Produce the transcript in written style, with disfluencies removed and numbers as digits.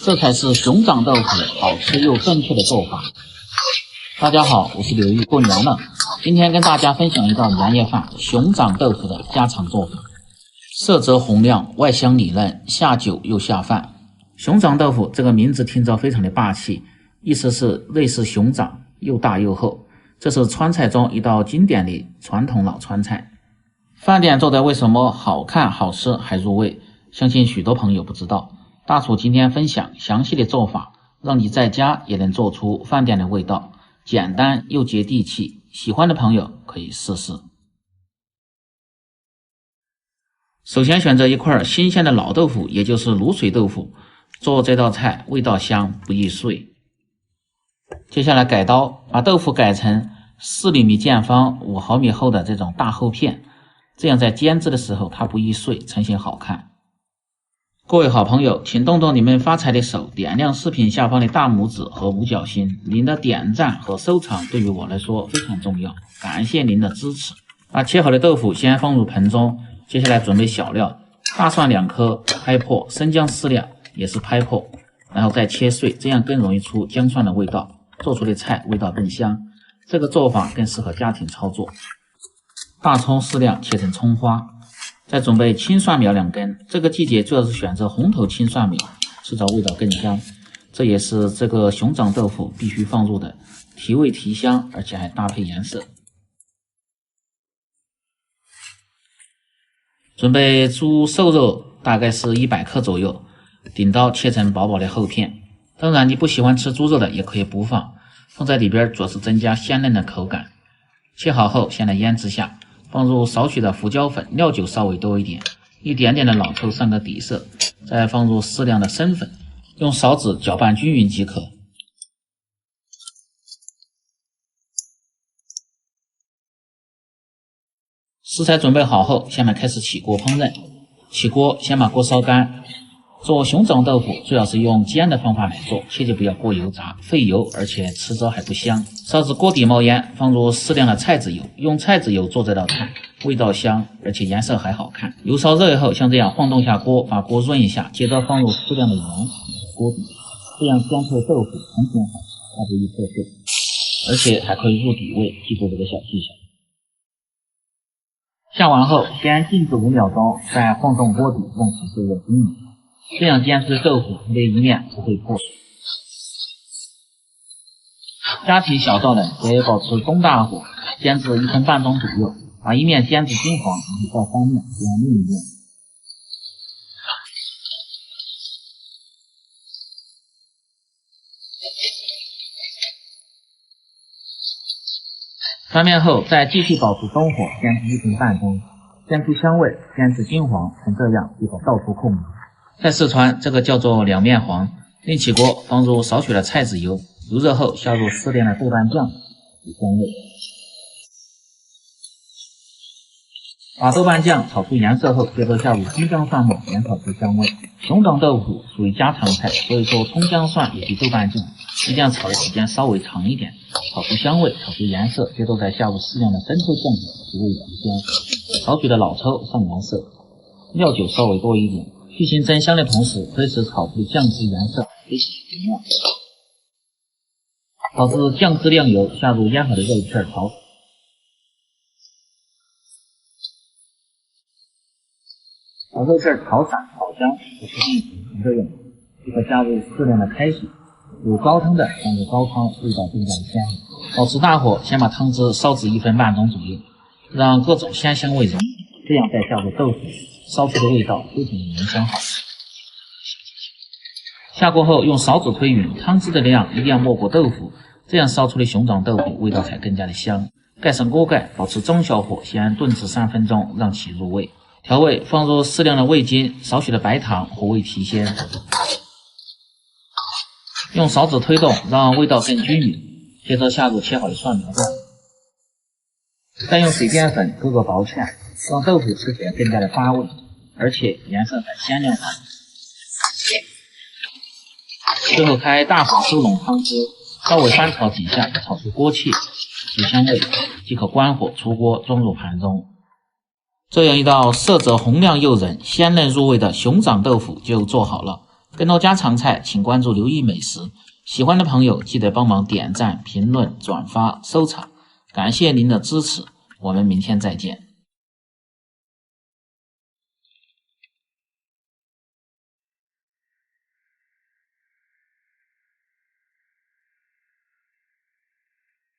这才是熊掌豆腐好吃又正确的做法。大家好，我是刘玉，过年了，今天跟大家分享一道年夜饭熊掌豆腐的家常做法，色泽红亮，外香里嫩，下酒又下饭。熊掌豆腐这个名字听着非常的霸气，意思是类似熊掌，又大又厚。这是川菜中一道经典的传统老川菜。饭店做的为什么好看好吃还入味？相信许多朋友不知道。大厨今天分享详细的做法，让你在家也能做出饭店的味道，简单又接地气。喜欢的朋友可以试试。首先选择一块新鲜的老豆腐，也就是卤水豆腐，做这道菜味道香，不易碎。接下来改刀，把豆腐改成4厘米见方、5毫米厚的这种大厚片，这样在煎制的时候它不易碎，呈现好看。各位好朋友，请动动你们发财的手，点亮视频下方的大拇指和五角星，您的点赞和收藏对于我来说非常重要，感谢您的支持。把切好的豆腐先放入盆中，接下来准备小料，大蒜2颗拍破，生姜4两也是拍破，然后再切碎，这样更容易出姜蒜的味道，做出的菜味道更香。这个做法更适合家庭操作。大葱4两切成葱花，再准备青蒜苗2根，这个季节主要是选择红头青蒜苗，吃着味道更香。这也是这个熊掌豆腐必须放入的，提味提香，而且还搭配颜色。准备猪瘦肉大概是100克左右，顶刀切成薄薄的厚片。当然你不喜欢吃猪肉的也可以不放，放在里边主要是增加鲜嫩的口感。切好后先来腌制下，放入少许的胡椒粉，料酒稍微多一点，一点点的老抽上个底色，再放入适量的生粉，用勺子搅拌均匀即可。食材准备好后，下面开始起锅烹饪。起锅先把锅烧干。做熊掌豆腐最好是用煎的方法来做，切记不要过油炸，费油而且吃着还不香。烧至锅底冒烟，放入适量的菜籽油，用菜籽油做这道菜，味道香，而且颜色还好看。油烧热以后，像这样晃动下锅，把锅润一下，接着放入适量的盐锅底，这样煎出的豆腐很好吃，它不易破碎，而且还可以入底味，记住这个小技巧。下完后，先静止5秒钟，再晃动锅底，让其受热均匀，这样煎制豆腐它的一面不会破碎。加起小灶来，也保持中大火，煎至1分半钟左右，把一面煎至金黄，然后再翻面煎另一面。翻面后再继续保持中火煎至1分半钟，煎出香味，煎至金黄，成这样即可倒出控油。在四川这个叫做两面黄。另起锅放入少许的菜籽油，油热后下入适量的豆瓣酱提香味，把豆瓣酱炒出颜色后，接着下入葱姜蒜末，煸炒出香味。熊掌豆腐属于家常菜，所以说葱姜蒜以及豆瓣酱一定要炒的时间稍微长一点，炒出香味，炒出颜色，接着再下入适量的生抽酱油，提味提香。少许的老抽上颜色，料酒稍微多一点，去腥增香的同时，可以使炒出酱汁颜色非常明亮。炒至酱汁亮油，下入腌好的肉片炒。把肉片炒散炒香，不是成这样，即可加入适量的开水，有高汤的放入高汤，味道更加香。保持大火，先把汤汁烧至1分半钟左右，让各种鲜香味融合，这样再下入豆腐，烧出的味道非常的浓香好吃。下锅后用勺子推匀，汤汁的量一定要没过豆腐，这样烧出的熊掌豆腐味道才更加的香。盖上锅盖，保持中小火，先炖至3分钟，让其入味。调味放入适量的味精，少许的白糖，活味提鲜。用勺子推动，让味道更均匀。接着下入切好的蒜苗段，再用水淀粉割个薄片，让豆腐吃起来更加的发味，而且颜色还鲜亮好。最后开大火收拢汤汁，稍微翻炒几下，炒出锅气，提香味，即可关火出锅，装入盘中。这样一道色泽红亮诱人、鲜嫩入味的熊掌豆腐就做好了。更多家常菜请关注刘毅美食，喜欢的朋友记得帮忙点赞、评论、转发、收藏，感谢您的支持，我们明天再见。